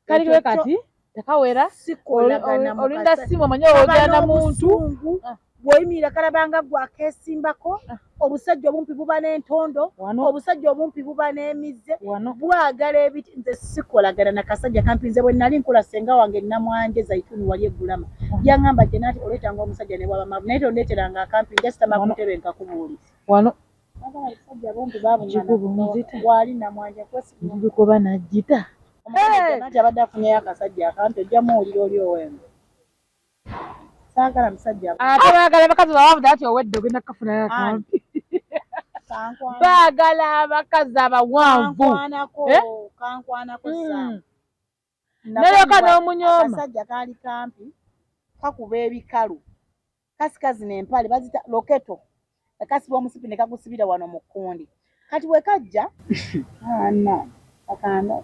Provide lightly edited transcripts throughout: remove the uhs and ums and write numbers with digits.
kali kati takawera olinda simu amanyo ojana muntu bwoyimira kalabanga gwakesimbako obusajja obumpi buba n'entondo obusajja obumpi buba n'emize bwagala ebiti nze sikolagana na kasajja kampinze bwe nali nkula senga wange namwanje zaituni wali egulama yangamba jenati oletanga omusajja ne bwaba mavu naye tondeteranga akampinje sitama kutebe nkakubuulira wano abasajja bombi babunana wali namwanje ndikuba najita jenati abadde afunyeyo akasajja akampi ojjamu oliro oli owembe sagala musajja bagala bakazi bawabuda ati owedde ogenda kukafunayo akampi bagala abakazi abawanvu kankwanako saa nalyoka n'omunyoma akasajja kaali kampi kakuba ebikalu kasikazi n'empale bazita loketo akasiba omusipi ne kagusibira wano mu kkundi kati bwe kajja ana akanda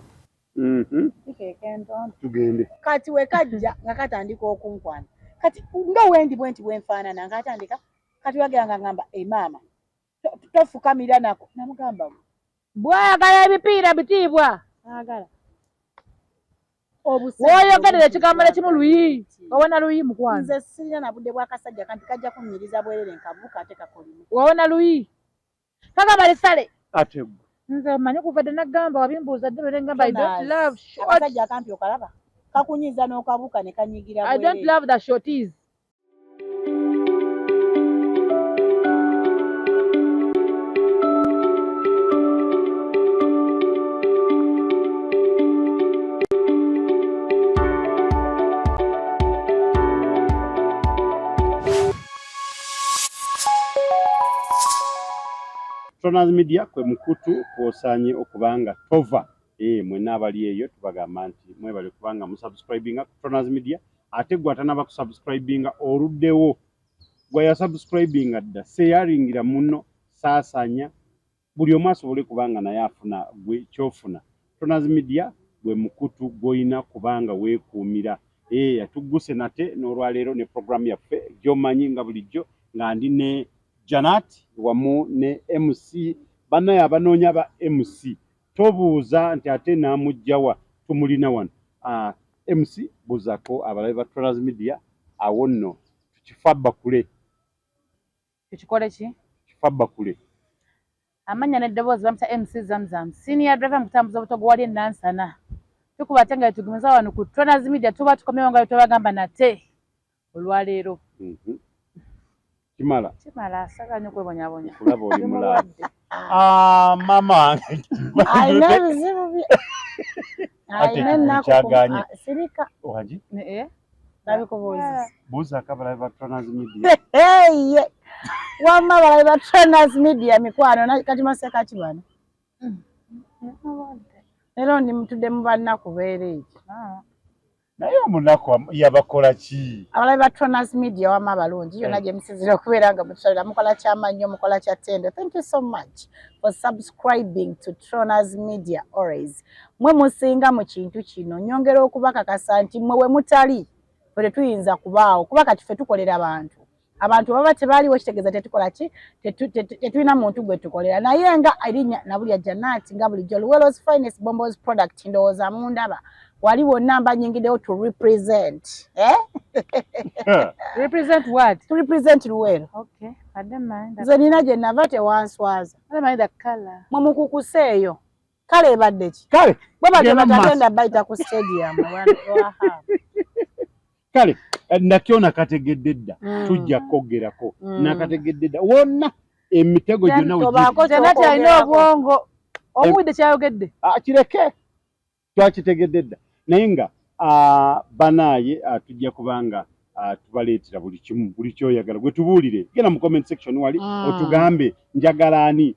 tugende kati we kajja nga katandika okunkwana kati nga wendi bwenti bwenfaanana nga atandika kati wagera ngamba maama tofukamira nako namugamba bwagala ebipiira bitiibwa agala woyogerera ekigambo nekimu luyi wawona luyi mukwano nze sirina nabudde bwakasajja kampi kajja kunnyiriza bwerere nkavuka ate kakolimu wawona luyi kagamba lisale ate nze manyi kuva dde nagamba wabimbuuza dde bere ngamba I don't love short akasajja kampi okalaba kakunyiza n'okabuka ne kanyigira I don't love the shorties Tronaz Media kwe mukutu kwosanye okubanga tova mwena abali eyo tubagamba nti mwebale kubanga musubscribinga Tronaz Media ate gwatana bakusubscribinga oluddewo gwa ya subscribinga dda seyaringira muno saasanya buli omu asobole kubanga naye afuna gwe kyofuna Tronaz Media gwe mukutu gwoyina kubanga weekuumira yatugguse nate n'olwaleero ne programu yaffe gy'omanyi nga bulijjo nga ndi ne Janat wamu ne MC banaye abanoonya ba MC tobuuza nti ate naamugjawa tumulina wano MC buuzako abalabe ba Tronaz Media awo nno tukifabba kule tukikole ki kifabba kule amanya n'eddoboozi bamuta MC Zamzam senior driver mukutambuza obutogo wali enansana tukuba ate nga tugumiza wano ku Tronaz Media tuba tukomyewo nga tubagamba nate olwaleero Kimala asaganya okwebonyabonya kulaba oli mulwadde mama wange ayina ebizibu bye ayina ennaku sirika owaji nabikubuuza buuza akabalabe ba Tronaz Media wamma abalabe ba Tronaz Media mikwano kati masekati bano leero ndi mutudde mu bannaku beereeki naye omunaku yabakola ki abalabe ba Tronaz Media wamma abalungi yonna gye musizira okubeera nga mutusalira mukola kyamannyo mukola kya ttendo. Thank you so much for subscribing to Tronaz Media always. Mwe musinga mu kintu kino nyongera okubakakasa nti mwe we mutali ffe tuyinza kubaawo kuba kati ffe tukolera abantu baba tebaaliwo kitegeeza tetukola ki tetulina muntu gwe tukolera naye nga erinnya Nabulya Janat nga bulijjo Luwero's finest bombos product ndowooza mundaba wali wonna mbanyingidewo to represent represent what to represent Luwero okay I don't mind nze nina gye nava tewanswaza I don't mind the color mwe mukukuseeyo kale ebadde ki kale bwe badde batagenda bayita ku stadium kale nakyona kategedde dda tujja kwogerako nakategedde dda wonna emitego gyonna Janat alina obwongo omuwidde kyayogedde kireke twakitegedde dda naye nga banaaye tujja kubanga tubaleetera buli kimu buli kyoyagala gwe tubuulire genda mu comment section wali otugambe njagala ani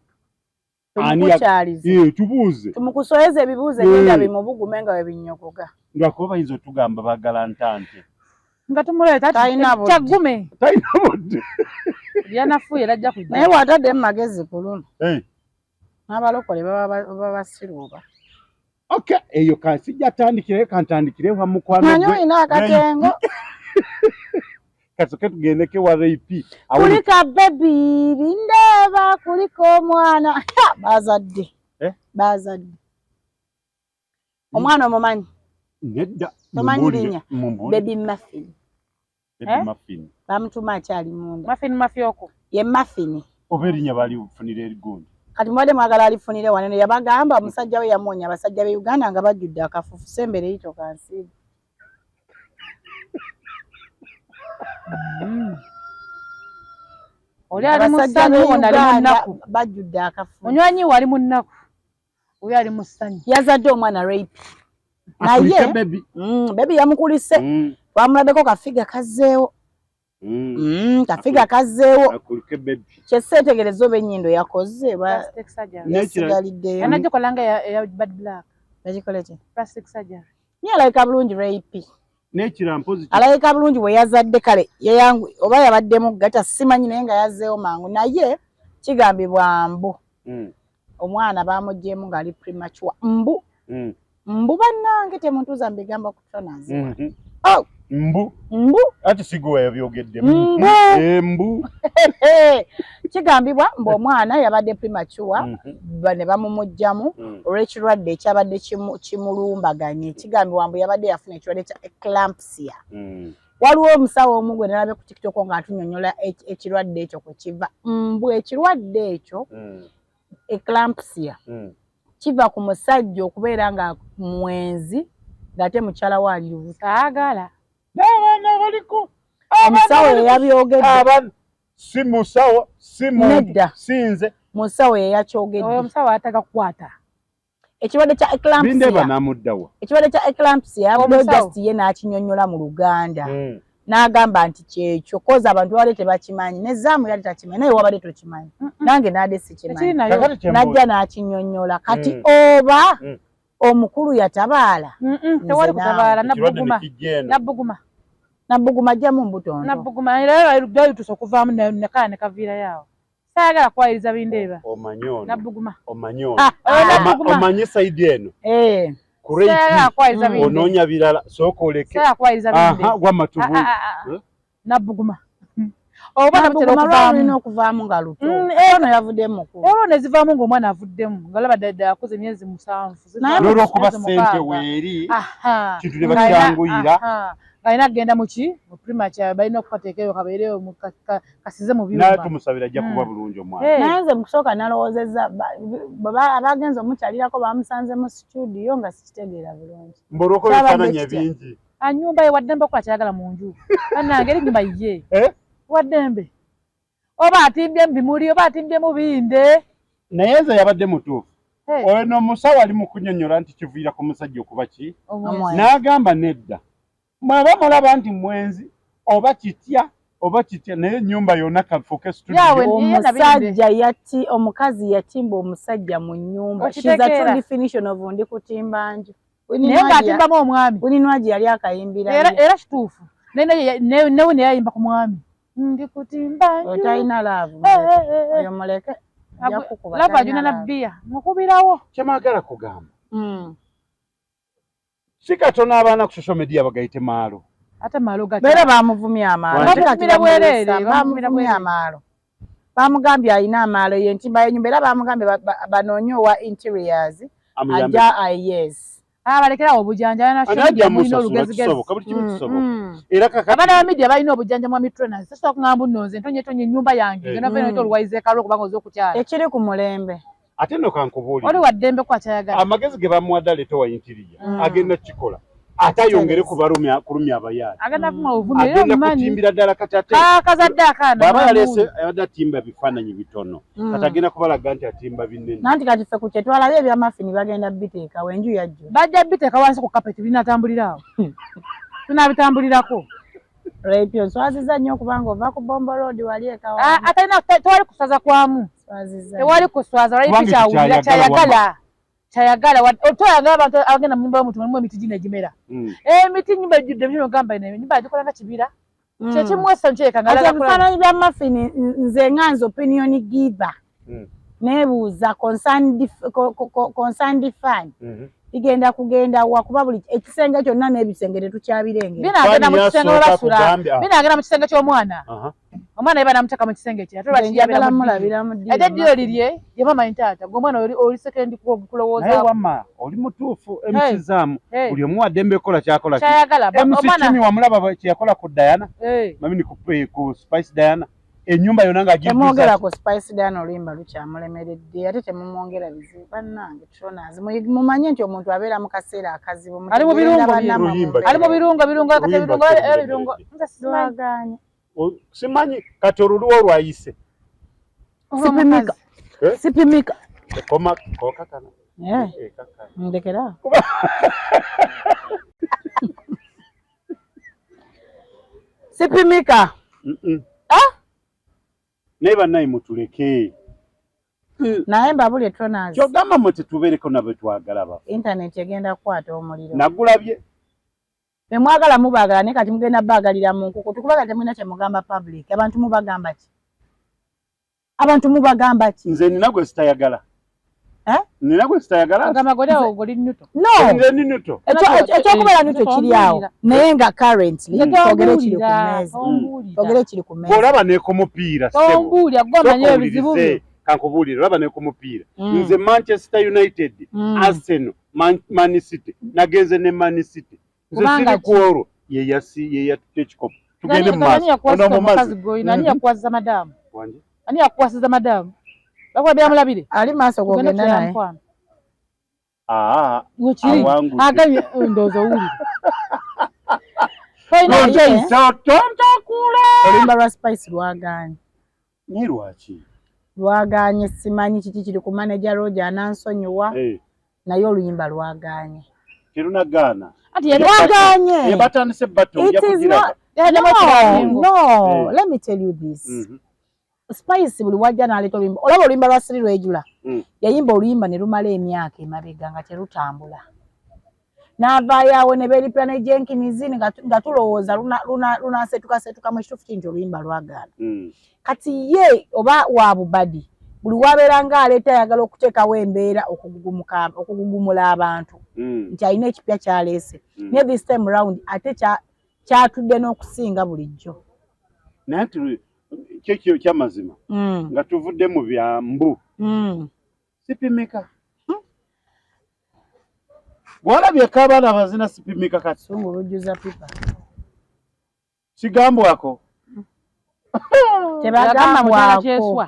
tubuuze tumukusoyeze ebibuuzo ebinda bimubugume nga webinnyogoga lwakuba bayinza otugamba bagala ntante nga tumuleeta kyagume talina budde byanafuye rajja kujja naye bw'atadde mu magezi ku luno n'abalokole baba basiruuba okay eyo kansijja tandikire kantandikire wa mukwano manyi olina akatengo kasoke tugendeke wa rape kulika baby bindaba kuliko omwana bazadde bazadde omwana omumanyi Nedda. Tomanyi baby muffin. Baby muffin. Bamutuma akyali munda. Muffin mafyoko. Ye muffin. Oberinya bali kufunira erigundi. Kati mwade mwagala alifunire wanene yabagamba omusajja we yamonya abasajja be Uganda nga bajjudde akafufu sembere yito kansi. Oli ali musanyu ono ali munnaku. Bajjudde akafufu. Munywanyi wali munnaku. Oyo ali musanyu. Yazadde omwana rape. Naye baby yamukulise. Twamulabeko kafiga kazzeewo. Kafiga kazzeewo. Akulike baby. Kyeseetegereza oba ennyindo yakoze plastic surgery. Yasigaliddeyo. Anagikolanga ya bad black. Yagikola ki? Plastic surgery. Ni alayika bulungi rape. Nekira mpozi. Alayika bulungi bwe yazadde kale yeyangu oba yabaddemu gata simanyi naye nga yazzeewo mangu naye kigambibwa mbu. Omwana bamuggyemu ng'ali premature. Mbu bannange temuntuuza mbigamba ku Tronas. Mbu ati sigo yabyogedde mbu kigambibwa mbu omwana yabadde premature bane bamumujjamu olw'ekirwadde ekyabadde kimulumbaganye kigambibwa mbu yabadde yafuna ekirwadde kya eclampsia waliwo omusawo omu gwe nalabe ku TikTok ng'atunyonnyola ekirwadde ekyo kwe kiva mbu ekirwadde ekyo eclampsia kiva ku musajja okubeera nga mwenzi ng'ate mukyala we ali lubuto saagala n'abaana baliko omusawo yeyabyogedde si musawo si muntu sinze musawo yeyakyogedde omusawo ataga kukwata ekirwadde kya eclampsia bindeba namuddawa ekirwadde kya eclampsia yabadde just ye n'akinyonnyola mu Luganda n'agamba nti kyekyo koza abantu wale tebakimanyi nezaamu yali takimanyi naye wabadde tokimanyi nange naade sikimanyi najja n'akinyonnyola kati oba omukulu yatabaala tewali kutabaala nabbuguma ajjamu mbutondo nabbuguma era lwayitusa okuvaamu nekala ne kaviira yaawo saagala kwayiriza bindeeba nabbuguma omanye saidi eno onoonya birala sooka oleke gwamatubu nabbuguma olina okuvaamu nga luto ono yavuddemu mukulu olwo ne zivaamu ng'omwana avuddemu ng'olaba ddadda akoze emyezi 7 n'olwokuba ssente weeri kintu ne bakyanguyira alina kugenda muki mu primature balina okukateekayo kabeereyo kasize mu byuma naye tumusabira ajja kuba bulungi omwana naye nze mukusooka nalowoozezza abagenzi omukyalirako bamusanze mu studio nga sikitegeera bulungi mbu olwokuba ebifaananyi bingi nyumba ye waddembe okuba kyayagala mu nju bannange eri nnyumba ye waddembe oba atimbye mu bimuli oba atimbye mu binde naye nze yabadde mutuufu ono omusawo ali mu kunnyonnyola nti kiviira ku musajja okuba ki n'agamba nedda mwaba mulaba nti mwenzi oba kitya naye ennyumba yonna kafuuke omusajja omukazi yatimba omusajja mu nnyumba she's a true definition of ndi kutimba nju naye ng'atimbamu omwami Buninwaji yali akayimbira era kituufu newe neyayimba ku mwami ndi kutimba nju otalina laavu oyo muleke lava ajuna na bbiya mukubirawo kyemagala kugamba si katono abaana ku social media bagayite maalo ate maalo gati beera bamuvumya amaalo bamugambye alina amaalo ye ntimba y'ennyumba era bamugambye banoonye owa interiors ajja yes balekerawo obujanja bulina olugezigezi abaana ba media balina obujanja mwami Trainers sosobola kugamba nnoze ntonyetonye ennyumba yange genavenoto oluwayize kalo okubanga oze okukyala ekiri ku mulembe ate nno kankubuulira oli waddembe kwakyayagala amagezi ge bamuwadde aleeta wa interior agenda kukikola ate ayongere kulumya abayaali agenda kufuna obuvumi agenda kutimbira ddala katate kazadde akaana baba yaleese ayadde atimba bifaananyi bitono kati agenda kubalaga nti atimba binene nanti kati ffe ku kyetwalabye ebyamafini bagenda biteekawo enju yajjo bajja biteeka wansi ku kapeti binatambulira awo tunabitambulirako radio nswaziza nnyo okubanga ova ku Bombo Road wali ekawa atalina tewali kuswaza kwamu tewali kuswaza wali kikyawulira kyayagala otoyagala abantu abagenda mu nyumba y'omuntu mulimu emiti gino egimera emiti nyumba ejjudde ebyo gamba enyumba yagikola nga kibira kyekimwesa nkyeka ebifaananyi bya mafini nze nganze opinion giver neebuuza concerned fan bigenda kugenda wakuba buli ekisenge kyonna n'ebisenge tetukyabirengera binagenda mu kisenge we basula binagenda mu kisenge ky'omwana omwana yeba namutaka mu kisenge kye ate lwaki yabala mulabira mu ddi ate dio lirye yaba mayintata gomwana oli second ko kulowooza naye wamma oli mutuufu emisizamu buli omu wadde kola kyakola kyayagala omwana wamulaba kyeyakola ku Diana mamini ku Spice Diana ennyumba yonna nga temwogera ku Spice Diana oluyimba lukyamulemeredde ate temumwongera bizibu bannange Tronas mumanye nti omuntu abeera mu kaseera akazibu ali mu birungo siwaganye simanyi kati oluluwo olwayise sipimika koma kokakana ndekera sipimika naye bannaye mutuleke naye mbabulye Tronas kyogamba mwe tetubeereko nabwe twagala ba internet egenda kukwata omuliro nagulabye bemwagala mubaagala naye kati mugenda baagalira mu nkuku tukubaga temulina kyemugamba public abantu mubagamba ki nze nina gwe sitayagala nina gwe sitayagala nze ni Nuto ekyokubeera Nuto kiri awo naye nga currently twogere kiri ku mmeeza olaba neko mupiira kankubuulira olaba neko mupiira nze Manchester United Arsenal Man City nagenze ne Man City nze siri ku olwo yeyatutte ekikopo tugende mu maaso nani yakwasiza madamu ani yakwasiza madamu bakwabira mulabire ali maaso gogenda naye agambye ndowooza owulire oluyimba lwa Spice lwaganye naye lwaki lwaganye simanyi kiki kiri ku manager Roger anansonyiwa naye oluyimba lwaganye terunagaana lwaganye batandise batto no let me tell you this Spice buli wajja n'aleeta oluyimba olaba oluyimba lwa Siri Lwejula yayimba oluyimba ne lumala emyaka emabega nga terutambula n'avaayo ne beeripira ne Jenkins nga tulowooza lunaasetuka mu kituufu nti oluyimba lwagaana kati ye oba wa bubadi buli wabeera ng'aleeta ayagala okuteekawo embeera okugugumula abantu nti alina ekipya kyaleese naye this time round ate kyatudde n'okusinga bulijjo naye kyekyo kyamazima nga tuvudde mu byambu sipimika gwalabyeko abaana abazina sipimika kati sungu lujjuza pipa kigambwako tebagambwako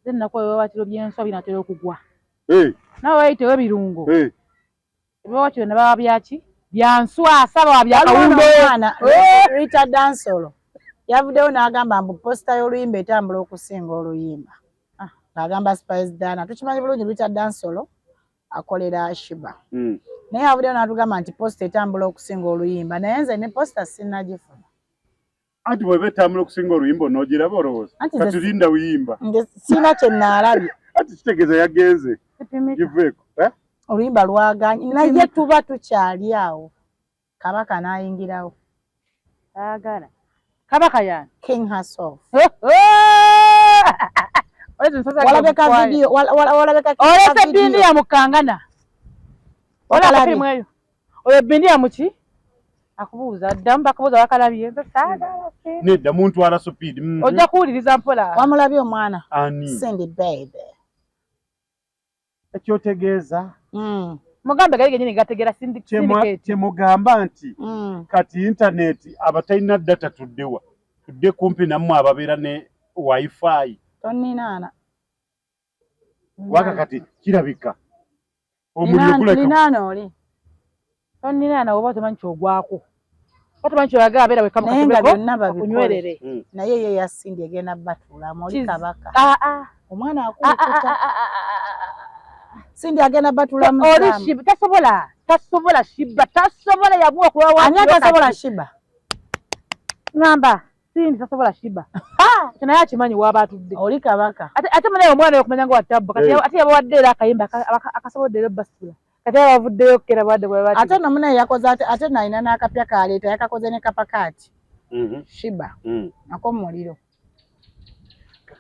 ze nnaku ebiwawatiro by'enswa binatera okugwa nawe wayitewo ebirungo ebiwawatiro ne baba byaki byanswa saba byakawumbe Rita Dansolo yavuddewo n'agamba mbu posita y'oluyimba etambula okusinga oluyimba ng'agamba Spice Diana tukimanyi bulungi Rita Dansolo akolera Shiba naye yavuddewo n'atugamba nti posita etambula okusinga oluyimba naye nze ne posita sinnagifuna anti bw'eba etambula okusinga oluyimba onoogiraba olowooza kati linda wuyimba sina kye naalabye anti kitegeeza yagenze giveeko oluyimba lwaganye naye tuba tukyali awo kabaka n'ayingirawo ayagala kabaka yani King herself walabeka video oleka bindi ya mukangana wala filmu oyo bindi ya muki akubuuza ddamu bakabuuza wakalabye nedda muntu ala speed ojja kuwuliriza mpola wamulabye omwana ani Cindy baby ekyotegeeza mugambe gali genyini gategera syndicate kyemugamba nti kati internet abatalina data tuddewa tudde kumpi nammwe ababeera ne wifi toninaana waka kati kirabika omuliro guleka ninaana oli toninaana oba tomanyi kyogwako otamanyi kyoyagala abeera wekamukunywerere naye ye yasindi egenda batuulamu oli kabaka omwana akulukuta Cindy agenda batula mu oli Shiba tasobola Shiba tasobola yabua kuwa watu ani tasobola Shiba ngamba Cindy tasobola Shiba kina yakimanyi wabatudde oli kabaka ate mwana omwana yokumanya ngo watabba kati ate yabawadde era akayimba akasobodde era basula kati yabavuddeyo kera bwadde bwe bati ate no muna yakoze ate naina n'akapya kaleeta yakakoze ne kapakati Shiba nako muliro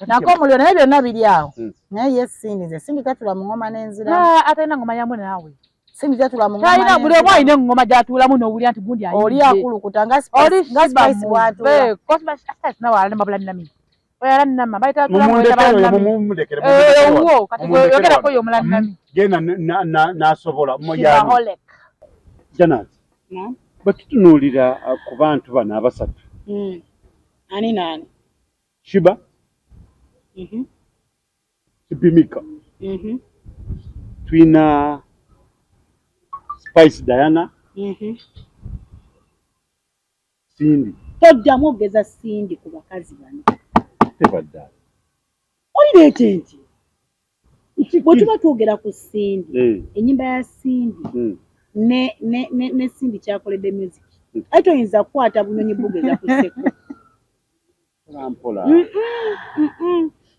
nako muliro naye byonna biri awo naye ye Cindy tatula mu ngoma n'enzira atalina ngoma yamu naawe Sindi jatula mu China buli omwa ine ngoma jatula muno uli anti gundi ayi. Oli akulu kutanga spice watu. Cosma spice na wala mabula nami. Oya nami baita tula mu mumulekere. Wo kati yogera ko yo mula nami. Gena na sobola moya. Janet. Na. Batutunulira ku bantu bana abasatu. Ani nani? Shiba. Sipimika. Twina Spice Diana. Cindy. Todda mwogeza Cindy ku bakazi bano. Tebadda. Olirete nti. Bwe twogera ku Cindy. Enyimba ya Cindy. Ne Cindy kyakoledde music. Aito yinza kwata bunyonyi bugeza ku seko. Mpola.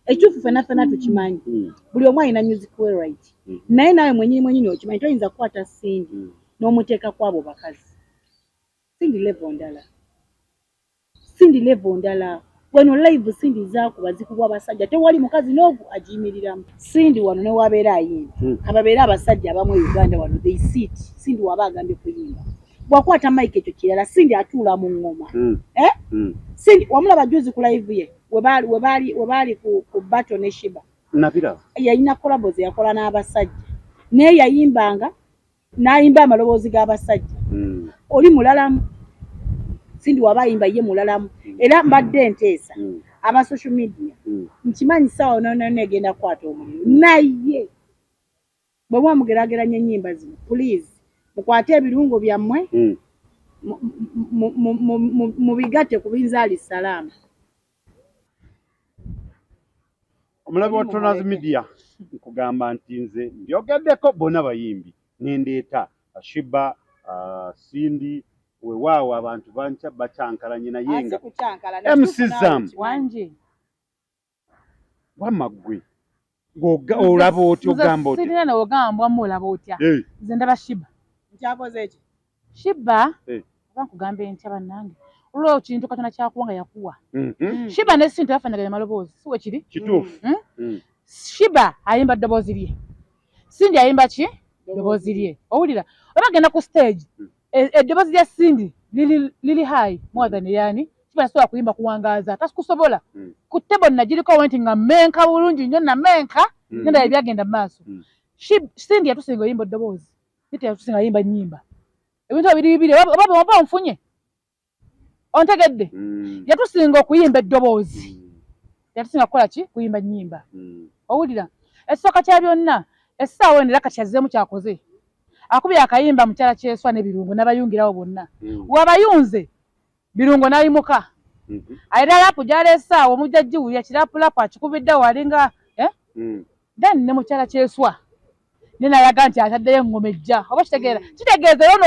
Ekyufu fena tukimanyi. Buli omwe alina music we right. Naye nawe mwenyewe okimanyi toyinza kukwata Cindy n'omuteeka kwabo bakazi. Cindy level ndala. Wano live Cindy zaakuba zikubwa abasajja tewali mukazi n'ogu agiyimiriramu. Cindy wano ne wabeera ayimba. Ababeera abasajja abamu Uganda wano they sit. Cindy waba agambye kuyimba. Bwakwata mic ekyo kirala Cindy atuula mu ngoma. Cindy wamulaba juzi ku live ye webali ku battle ne Shiba. Napira. Yalina collabos yakola n'abasajja. Naye yayimbanga n'ayimba amaloboozi g'abasajja. Oli mulalamu. Cindy waba ayimba ye mulalamu. Era mbadde nteesa aba social media. Nkimanyi sawa negenda kwata omuliro. Naye bwe mwamugeraageranya ennyimba zino please mukwate ebirungo byammwe mubigatte ku binzaali salama. Omulabi wa Tronaz Media nkugamba nti nze ndyogeddeko bonna bayimbi nendeeta Shiba Cindy weewaawo abantu banca bacyankalanye naye nga MC Zam wanje wamagwe olaba otya ogamba otya sirina ogamba mulaba otya nze ndaba Shiba nkyakoze eki Shiba abankugambe ntya bannange olwo kintu Katonda kyakuwanga yakuwa Shiba ne Cindy bafanaganya maloboozi siwe kiri kituufu Shiba ayimba ddoboozi lye Cindy ayimba ki ddoboozi lye owulira obagenda ku stage eddoboozi lya Cindy lili high more than yani Shiba nasobola kuyimba kuwangaaza tasikusobola ku tebo nagiriko wenti nga menka bulungi nnyo na menka ngenda ebyagenda mu maaso Cindy yatusinga oyimba ddoboozi ite yatusinga yimba nnyimba ebintu bibiri oba nfunye ontegedde yatusinga okuyimba eddoboozi yatusinga kukola ki kuyimba nnyimba owulira ekisooka kya byonna essaawa eno era kakyazzemu kyakoze akubye akayimba mukyala kyeswa n'ebirungo n'abayungirawo bonna wabayunze birungo n'ayimuka ayira lapu gyaleesaawo omujjajjiwulya kirapulapu akikubiddewo alinga then ne mukyala kyeswa nenayaga nti ataddeyo engoma ejja oba kitegeeza yo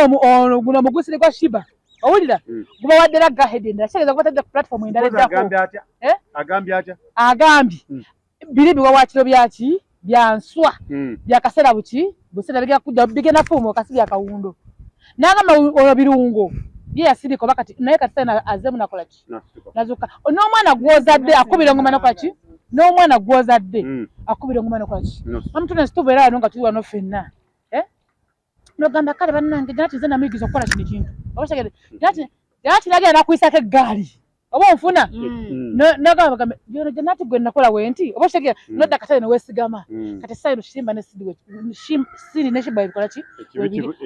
guno omugusire gwa Shiba owulira guba waddera gahedi endala kitegeeza kuba tadde ku platform endala eddako agambye biri biwawaatiro byaki byanswa byakaseera buki buseera bigenda bigenda fuuma okasi byakawundo n'agamba olwo birungo ye yasirika oba kati naye kati sena azemu nakola ki nazuka n'omwana gwozadde akubira engoma nakola ki n'omwana gwozadde akubira engoma nakola ki amutuna situva era wano nga tuli wano ffenna nogamba kale bannange Janati nze namuyigiriza okukola kino ekintu oba kitegedde Janati nagenda nakuyisako eggaali oba onfuna nogamba Janati gwe nakola wenti oba kitegedde nodda katale neweesigama kati sayiro Shimba ne Cindy ne Shiba ebikola ki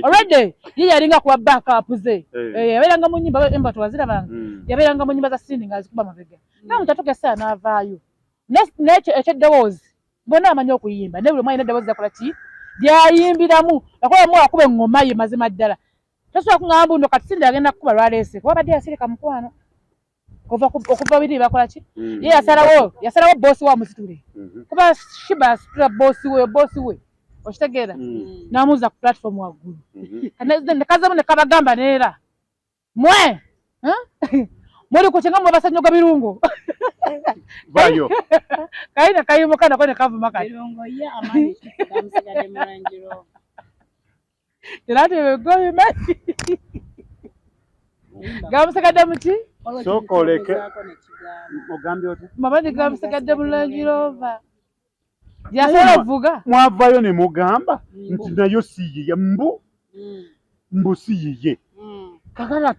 already ye yalinga kuba backup ze yabeeranga mu nnyimba emba twazirabanga yabeeranga mu nnyimba za Cindy ng'azikuba mabega nawe mutatuuka essaawa n'avaayo n'ekyo eky'eddoboozi bonna amanyi okuyimba naye buli omu alina eddoboozi yakola ki lyayimbiramu akola mu akuba engoma ye mazima ddala tosobola kuŋŋamba buno kati Cindy agenda kukuba lwaleese kuba badde yasirika mukwano okuva biri bakola ki ye yasalawo boosi wa musitule kuba Shiba asitula boosi we okitegeera n'amuuza ku platform waggulu nekazemu ne kabagamba neera mwe muri kuchenga mu basajja ga birungo bayo kaina kayimuka nako ne kavuma kati birungo ya amani kamusigade muranjiro Janati goyi mati gamusigade muti sokoleke ogambi oti mabadi gamusigade muranjiro Yasobola vuga. Mwavayo ne mugamba nti nayo siyiye mbu siyiye. Kakala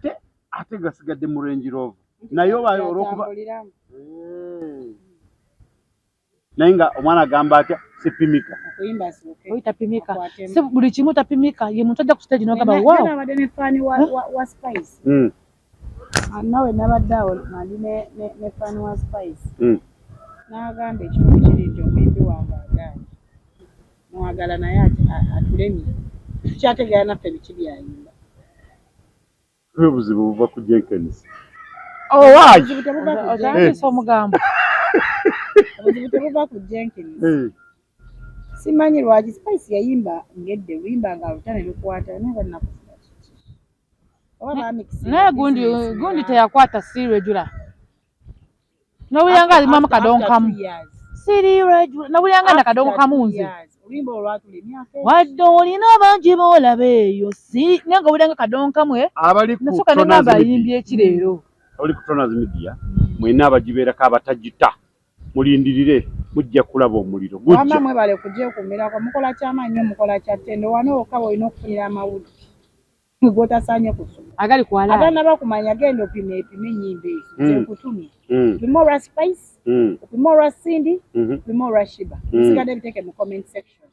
ate gasigadde mu Range Rover. Nayo bayo olwokuba naye nga omwana agamba atya sipimika. Oyitapimika. Si buli kimu tapimika. Ye muntu ajja ku stage n'ogamba wow. Nabadde ne fani wa Spice. Nawe nabadde awo nali ne fani wa Spice. N'agamba ekimu kiri nti omuyimbi wange agaanye. Mwagala naye atulemye. Tukyategeera naffe biki byayimba. Obuzibu buva ku Jenkins. Why? Omugambo. Obuzibu tebuva ku Jenkins. Simanyi lwaki Spice yayimba ngedde luyimba nga lutane lukwata naye nakufuba kiki. Naye gundi teyakwata sirejula. Nobuyanga alimamu kadongo kamu. Sirejula. Nobuyanga na kadongo kamu nze. Oluyimba olwatulemya affe. Wadde olina bangi boolaba eyo si nenga obulanga kadongo kamwe. Abali ku Nasuka ne ngamba ayimbye ekireero. Abali ku Tonaz Media mwena abagibeerako abatajita mulindirire mujja kulaba omuliro gujja. Wama mwebale kujja okumirako mukola ky'amaanyi mukola kya ttendo wano okaba olina okufunira amawulire. Gotasaanye kusoma. Agali kwala. Abaana bakumanya genda opime ennyimba ezo kutumye. Opime olwa Spice, opime olwa Cindy, opime olwa Shiba. Sigadde biteke mu comment section.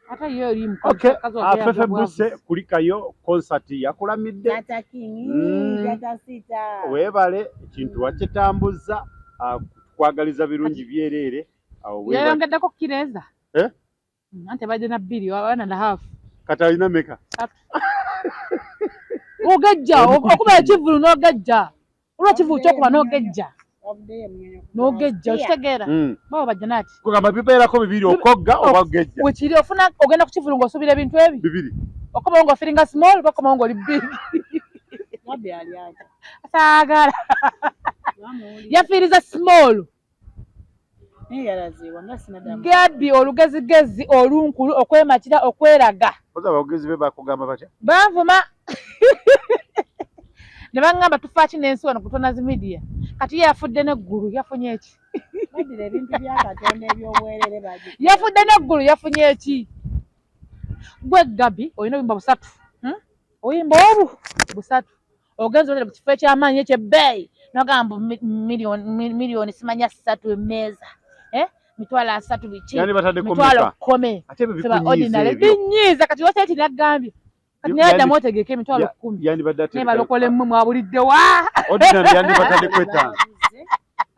Ata yo oli mu Afefe Buse kulikayo concert yakulamidde. Tata King, Tata Sita. Weebale ekintu wakitambuza kwagaliza birungi byerere. Yayongeddeko kireza. Ante badde na 2 1.5. Katalina meka. Ogejja okuba ekivulu n'ogejja. Olwa kivulu kyokuba n'ogejja. N'ogejja okitegeera. Baba bajjanati. Kugamba bibeerako 2 okogga oba ogejja. Wekiri ofuna ogenda ku kivulu ng'osuubira ebintu ebi. 2. Okuba ng'ofiringa small okuba ng'oli big. Wabbe ali ate. Saagala. Yafiiriza small. Gabi olugezigezi olunkulu okwematira okweraga. Oza abagezi be bakugamba batya? Banvuma. Ne bangamba tufaaki n'ensi wano ku Tonaz Media. Kati yafudde n'eggulu yafunye eki? Badira ebintu bya Katonda eby'obwerere baji. Yafudde n'eggulu yafunye eki? Gwe Gabi olina obuyimba 3. Oyimba obu 3. Ogenza olere ku kifo eky'amaanyi eky'ebbeeyi n'ogamba miliyoni simanya 3 emmeeza. Mitwala 3 biki. Yani batade komeka. Kome. Seba ordinary. Binyiza kati wose eti nagambye. Kati nayada motegeke mitwala 10. Yani badate. Ne balokole mmwe mwabulidde wa. Ordinary yani batade kweta.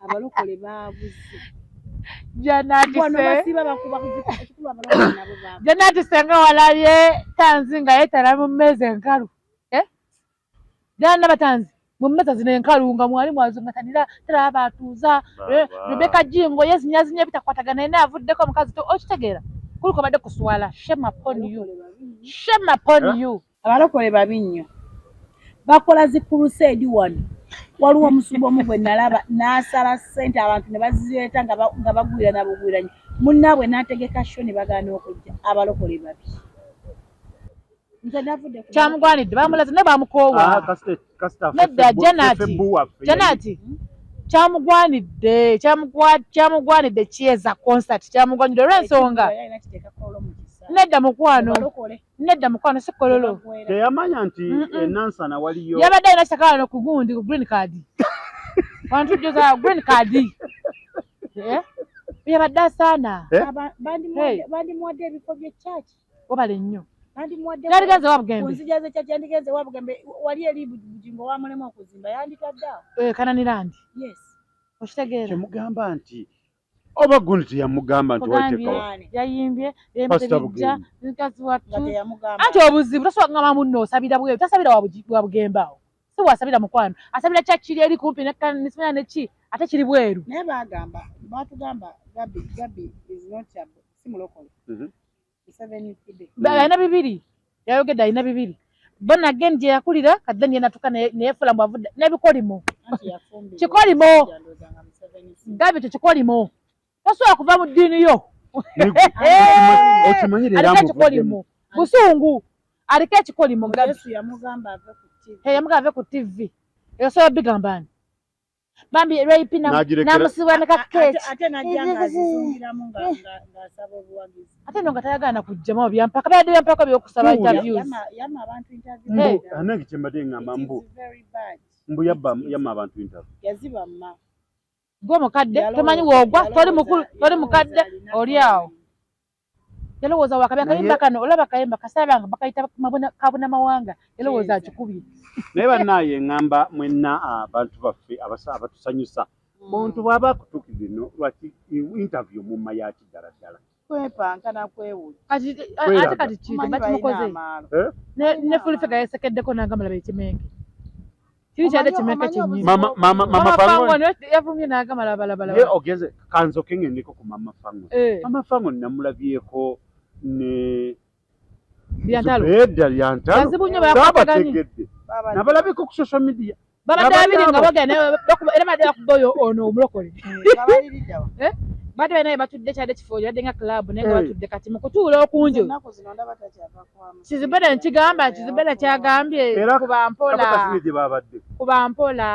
Abalokole babuze. Janati Bwana basiba bakuba kujikulu abalokole nabo baba. Janati senga walabye tanzinga yetala mu mmeze enkalu. Jana batanzi. Mumeza zine enkalunga mwali mwazungatanira tera abatuuza Rebecca Jingo yezinyazinya bitakwatagana ene avuddeko mukazi to okitegeera kuliko badde kuswala shame upon you abalokole babinnyo bakola zi crusade wano waliwo omusumba omu gwe nalaba n'asala ssente abantu ne bazireeta nga bagwira nabugwiranye munnaabwe n'ategeka sho ne bagaana okujja abalokole babi kyamugwanidde bamulaze ne bamukoowa nedda Janati kyamugwanidde kyeza concert kyamugwanidde olw'ensonga nedda mukwano si kololo teyamanya nti enansana waliyo yabadde alina kitakawano ku gundi ku green card wantu joza green card yabadde asaana bandimuwadde ebifo by'ekyaki wabale nnyo yandigenze wabugembe nzijaze kyaki yandigenze wabugembe wali eri bujingo wamulema okuzimba yanditaddawo kananirandi yes okitegeera kyemugamba nti oba gundi teyamugamba nti waitekawa yayimbye yembejja nkazi watu anti obuzibu tasobola kugamba munno osabira bweru tasabira wabugembe awo si wasabira mukwano asabira kyaki kiri eri kumpi nisimanya neki ate kiri bweru naye bagamba batugamba Gabi is not simulokole alina 2 yayogedde alina 2 bona again gye yakulira kadde niye natuka neyefula mbu avudde n'ebikolimo kikolimo Gabi tekikolimo tasobola kuva mu ddiini yo aliko ekikolimo busungu aliko ekikolimo Gabi yamugamba ave ku TV eyosobola bigambani bambi rape namusiba nakakeke ate najanga azizungiramu ngasaba obuwagizi ate no ngatayagana kujjama byampaka bade byampaka byokusaba interviews yama abantu interviews anange kyembadde ngamba mbu mbu yamma abantu interview yaziba mma gwe mukadde tomanyi woogwa toli mukulu toli mukadde oli awo yalowooza wakabya akayimba kano olaba akayimba kasabanga bakayita kabuna mawanga yalowooza akikubye naye bannaye ngamba mwenna abantu baffe abatusanyusa muntu bw'aba akutuukidde no lwaki interview mumma yaki ddala ddala kwepanka nakwewuunya ate kati kiite bakimukoze ne fulifega yesekeddeko nangamba laba ekimenge kiri kyadde kimenge kyennyini mama fango yavumye nagamba labalabala ye ogeze kanzoke ngendeko ku mama fango namulabyeko ne byantalo lyantalo yazibunye babategedde nabalabiko ku social media babadde abiri nga bagenda era badde bakuboyo ono omulokole badde balinaye batudde kyadde kifo yadde nga club naye nga batudde kati mu kutuula okunjo kizibeda nkigamba kizibeda kyagambye kuba mpola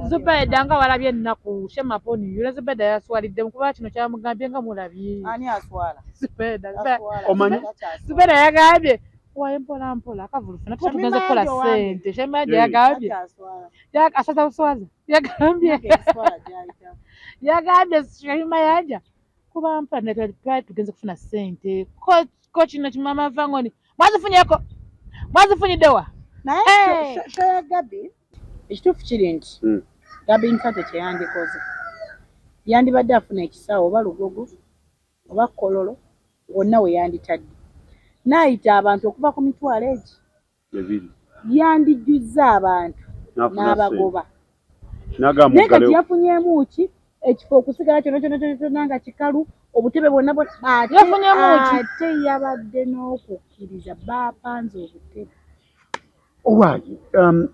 zuba eddanga walabye ennaku shemaponi yule zibeda yaswalidde mukuba kino kyamugambye nga mulabye zibeda yagambye waye mpola mpola akavulufuna tuba tugenze kukola ssente shemaje yagambye asaza buswaza yagambye shema yanja kuba mpola netwali tugenze kufuna ssente ko kino kimama vangoni mwazifunyiddewa naye shoya Gabi ekituufu kiri nti Gabi nkate kyeyandikoze yandibadde afuna ekisaawo oba lugogo oba kololo wonna we yanditadde naayita abantu okuva ku mitwalo egi yandijjuzza abantu n'abagoba naye kati yafunyeemu ki ekifo okusigala kyona nga kikalu obutebe bwonna ate yabadde n'okukkiriza baapanze obutebe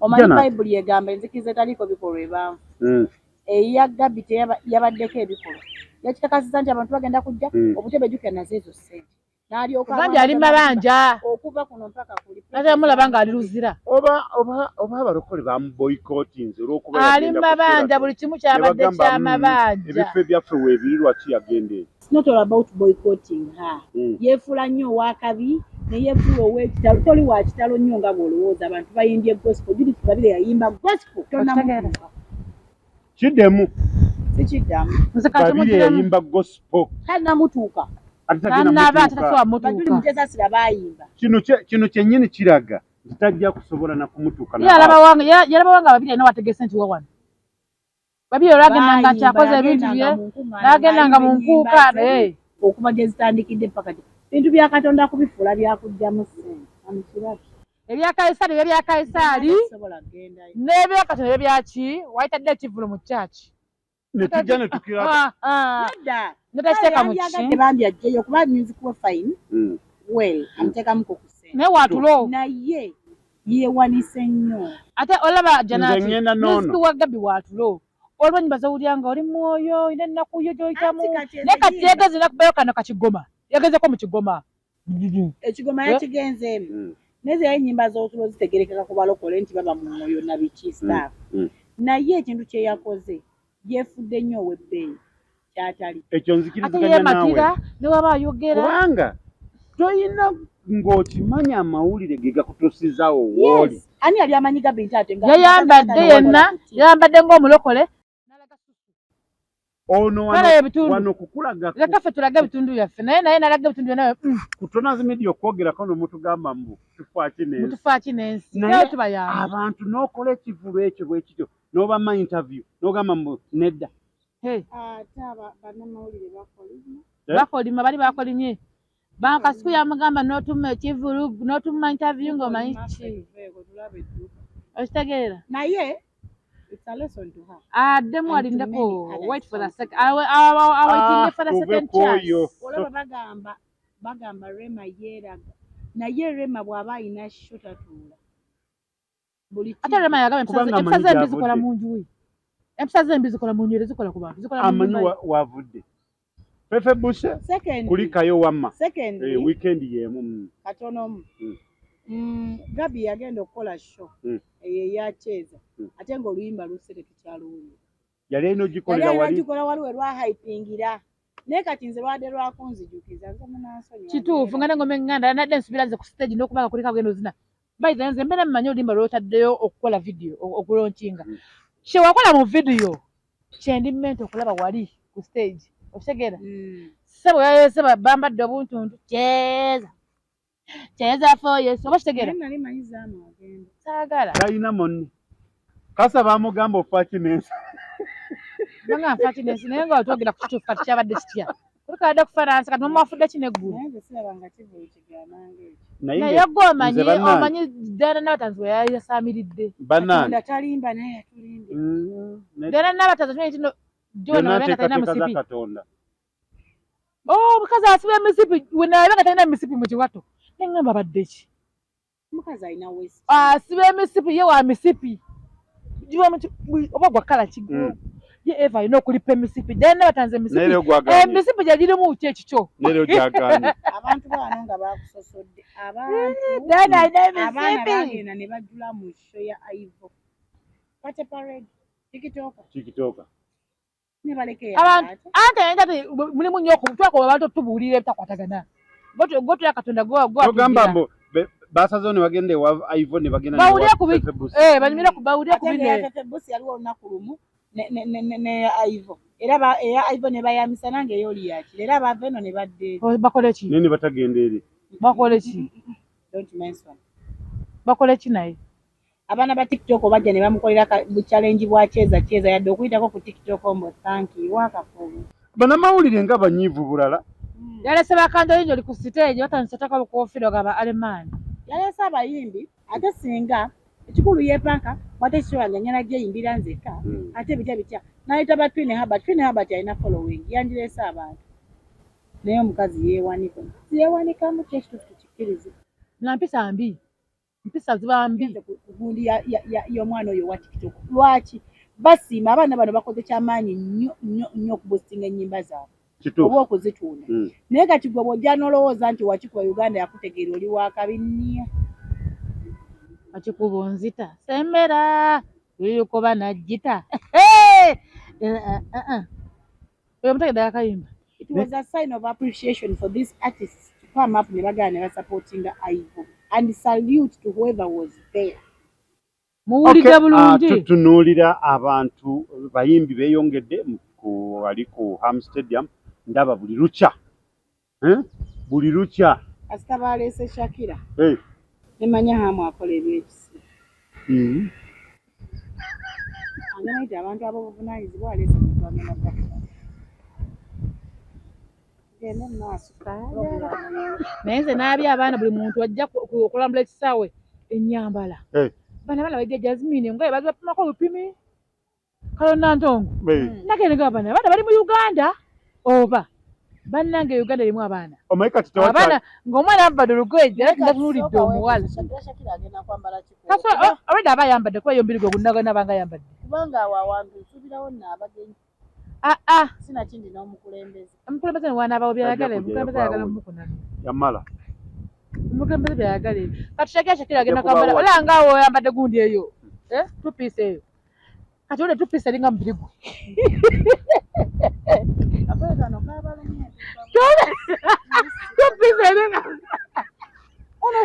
omanyi bayibuli egamba enzikiriza etaliiko bikolwa ebaavu eya Gabi yabaddeko ebikolwa yakikakasiza nti abantu bagenda kujja obutebe jjukira nazo ezo ssente kandi ali mabanja okuva kuno mpaka kuli ate mulaba nga ali luzira oba abalokole bamuboycottinze olw'okuba ali mabanja buli kimu kyabadde kyamabanja ebifo ebyaffe weebiri lwaki yagenda It's not all about boycotting her yeefula nnyo owakabi neyeefula ow'ekitalo toli wa kitalo nnyo nga bw'olowooza abantu bayimbye gospel Judith Babirye yayimba gospel tonamutuuka kiddemu sikiddamu Babirye yayimba gospel tannamutuuka kino kyennyini kiraga ntitajja kusobola nakumutuuka yalaba wanga Babirye nawategese nti wawano Babirye olwagendanga nti akoze ebintu bye nagendanga mu nkuuka okuva gye zitandikidde paka bintu bya Katonda kubifuula byakugjamu ssente ebya Kaisaali ebyo bya Kaisaali n'ebya Katonda ebyo byaki wayitadde ekivulu mu kyaki netujja netukira netakiteeka mu ki bambi ajjeyo kuba nzikuwa fine well amuteekamuko ku ssente naye watulo naye yeewanise nnyo ate olaba janati wa Gabi watulo olwanyuma zawulyanga oli mwoyo ina ennaku yo gy'oyitamu naye kati yegeze nakubayo kano kakigoma yagezeko mu kigoma ekigoma yakigenzeemu neze yaye ennyimba z'otulo zitegerekeka ku balokole nti baba mu mwoyo na biki staff naye ekintu kye yakoze yeefudde nnyo ow'ebbeeyi kyatali ekyo nzikiriziganya naawe ne waba ayogera kubanga toyina ng'okimanya amawulire ge gakutuusizaawo wooli ani yali amanyi Gabi nti ate yayambadde yenna yayambadde ng'omulokole ono wano kukulaga leka ffe tulage ebitundu byaffe naye nalaga ebitundu byonawe ku Tonazi Media okwogerako nomutugamba mbu mutufaaki n'ensi naye tubayamba abantu n'okola ekivulu ekyo bwe kityo n'obama interview n'ogamba mbu nedda ate bannamawulire bakolima bali bakolimye bakasiku yamugamba n'otuma ekivulu n'otuma interview ng'omanyi ki okitegeera naye it's a lesson to her ademu alindeko wait for the second awaiting for the second chance olaba bagamba Rema yeeraga naye Rema bw'aba ayina sho tatuula ate Rema yagamba empisa zembi zikola mu nju we empisa zembi zikola mu nju zikola ku bantu zikola mu nju amanyi wavudde Fefe Bushe kulikayo wamma weekend yemu katonomu Gabi yagenda okukola show eyo eyakyeza ate ng'oluyimba lusere tukyalungi yali ino gikolera wali gikola waliwe lwa hypingira naye kati nze lwadde lwakunzijukiza nze munansonyi kituufu nga nengoma enganda nadde nsubira nze ku stage n'okubanga kuliko agenda ozina bayiza nze mbeera mmanyi oluyimba lw'otaddeyo okukola vidiyo okulonkinga kyewakola mu vidiyo kyendi mmenti okulaba wali ku stage okitegeera ssebo yayese bambadde obuntuntu kyeza for yesu oba kitegeera nali manyizaamu agenda saagala talina monni kasa bamugamba ofa kinensi banga nfa kinensi naye nga otwogera ku kituufu kati kyabadde kitya olikadde kufaanansi kati nomwafudde kino eggulu naye nze sirabanga kivulu kigamange ekyo naye gwe omanyi Diana Nabatanzi we yali yasaamiridde bannange talimba naye yatulimbye Diana Nabatanzi okimanyi kino John wabenga talina musipi Katonda omukazi asiba emisipi we nabenga talina emisipi mu kiwato neŋŋamba badde ki omukazi alina wesi asiba emisipi ye wa misipi oba gwa kala kigo ye Eva alina okulipa emisipi Diana Nabatanzi emisipi gye girimu ki ekikyo abantu bano nga bakusosodde Diana alina abaana emisipi bagenda ne bajjula mu show ya Ivo Pate Parade tikitoka ne baleke abantu ate mulimu nnyo twakoma abantu tubuulira ebitakwatagana gotula Katonda gogamba mbo basazo ne bagenda ewa Ivo ne bagenda bawulira ku banyumira ku bawulira ku bine bosi yaliwo olunaku lumu ne Ivo era eya Ivo ne bayamisa nange ey'oli yakiri era abava eno ne badde bakole ki nini batagenda eri bakole ki don't mention bakole ki naye abaana ba TikTok bajja ne bamukolera bu challenge bwa cheza yadde okuyitako ku TikTok ombo thank you wakafubu banamawulire nga banyiivu bulala yalese bakando linyo liku stage batandise taka bukofiiro gaba alemani yalese abayimbi ate singa ekikulu yepanka wate kiwange nyana gye yimbira nzeka ate bitya nayita ba Twin Herbert alina following yandirese abantu naye omukazi yeewanika mu kyekituufu tukikirize nampisa mbi mpisa ziba mbi gundi y'omwana oyo wa TikTok lwaki basiima abaana bano bakoze kyamaanyi nnyo okuboostinga ennyimba zaabwe oba okuzitunda naye kati gwe bw'ojja n'olowooza nti wakikuba Uganda yakutegeera oli wakabi nnyo wakikuba onzita sembera yukoba najjita oyo mutegedde akayimba it was a sign of appreciation for these artists to come up ne bagana ne basupportinga Ivo and salute to whoever was there. Muwulidde bulungi tutunuulira abantu bayimbi beeyongedde wali ku Ham Stadium ndaba buli lukya kasita baleese Shakira nemanya Hamu akola ebyekisi anganaita abantu abo buvunaanyizibwa aleese mugambena genda maaso naye nze n'aby abaana buli muntu ajja okulambula ekisaawe ennyambala bana bana bajja Jasmine ngaye bazapimako olupimi kalona ntongo nagende gabana abaana bali mu Uganda oba bannange Uganda erimu abaana abaana ng'omwana ambadde olugoye ndatunulidde omuwala kaso already aba ayambadde kuba yombiri gwe gunnagana abanga ayambadde kubanga awo awantu nsubirawo nno abagenyi sinakindi n'omukulembeze omukulembeze newanaabawo byayagala omukulembeze ayagala mumukunana yamala omukulembeze byayagala kati Shakira agenda kwambala ola ngaawo oyambadde gundi eyo tupiisi eyo kati ole tupiisi eringa mubiri gwe akoekano kabalumye tupiisi eringa ono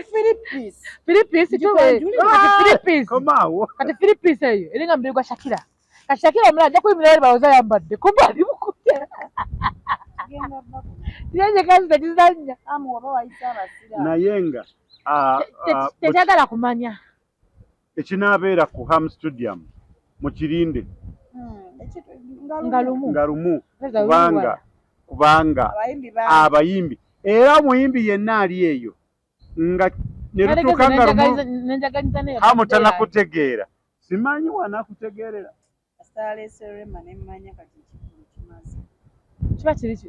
kati Philippines eyo eringa mubiri gwa Shakira kati Shakira omulala ajja kuyimira eri bawoza ayambadde kumbe ali mukute tiyenye kazi tekizanya naye nga tekyagala kumanya ekinaabeera ku Ham Stadium mu Kirinde nga lumu kubanga abayimbi era omuyimbi yenna ali eyo nga ne lutuuka nga Hamu tanakutegeera simanyi wanakutegeerera kiba kiriki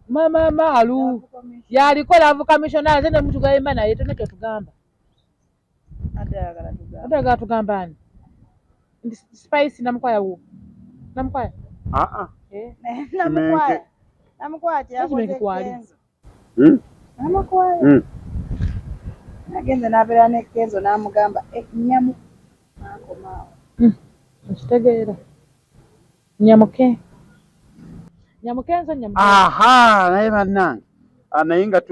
mama maalu yalikola avu commissioner ate ne muntu gayimba naye tonna kyotugamba adagala tugamba ani ndi Spice namukwaya wo namukwaya Agenze n'abeera ne Kenzo n'amugamba nyamu akomaawo. Nkitegeera. Nyamukenzo nyamukenzo. Aha, naye bannange. Naye nga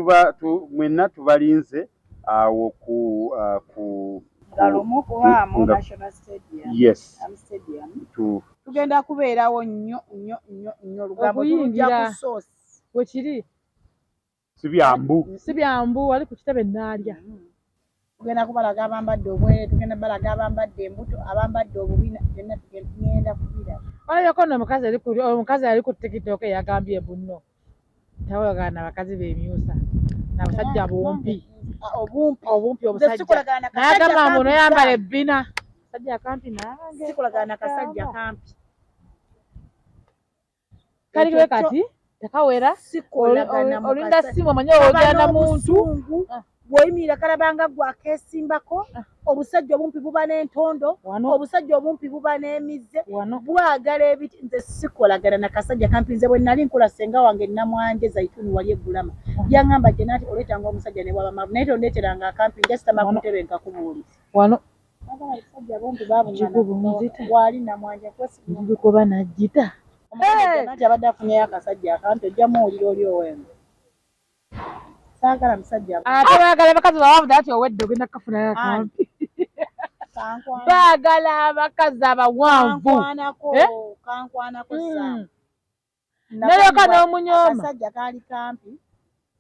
mwenna tubalinze awo ku Galomo kuwaamu National Stadium. Yes. Stadium. Tugenda kubeerawo nnyo lugambo tulujja ku source. Wekiri? Si byambu wali ku kitebe nnaalya. Tugenda kubalaga abambadde obwere, tugenda balaga abambadde embuto, abambadde obubina, byonna tugenda kubira. Olabako omukazi ali ku TikTok yagambye bunno. Tawulagana abakazi b'emyusa. N'abasajja bompi. Obumpi obusajja. N'agamba ono yambala ebbina. Sajja kampi nange. Sikulagana kasajja kampi. Kali kwe kati takawera. Olinda simu omanyi ogenda muntu. Bw'oyimirira kalabanga gwakesimbako, obusajja obumpi buba n'entondo, obusajja obumpi buba n'emizze, bwagala ebiti. Nze sikolagana na kasajja kampi. Nze bwe nali nkula ssenga wange Namwanje Zaituni wali eggulama. Yaŋŋamba gye naati oleetanga omusajja ne bwaba mabu naye tondeeteranga akampi nja sitama ku ntebe nkakubuulira. Wano abasajja bompi baabunzita wali Namwanje kuba najjita. Naati abadde afunyeyo akasajja akampi ojjamu owulira oli ow'engo. Saagala musajja baagala abakazi bawavuda ati owedde ogenda kukafunayo akampi. Baagala abakazi abawanvu. Kankwanako saa. Nalyoka n'omunyooma. Akasajja kaali kampi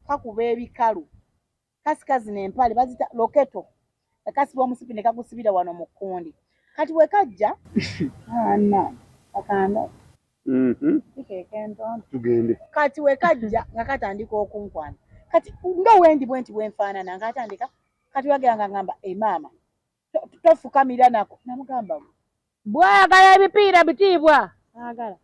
kakuba ebikalu. Kasikazi n'empale bazita loketo. Akasibwa omusipi ne kagusibira wano mu kkundi. Kati we kajja akanda. Tugende. Kati we kajja nga katandika okunkwana. Kati nga wendi bwenti bwenfaanana nga atandika kati wagera ngamba maama tofukamira nako namugamba bwagala ebipiira bitiibwa agala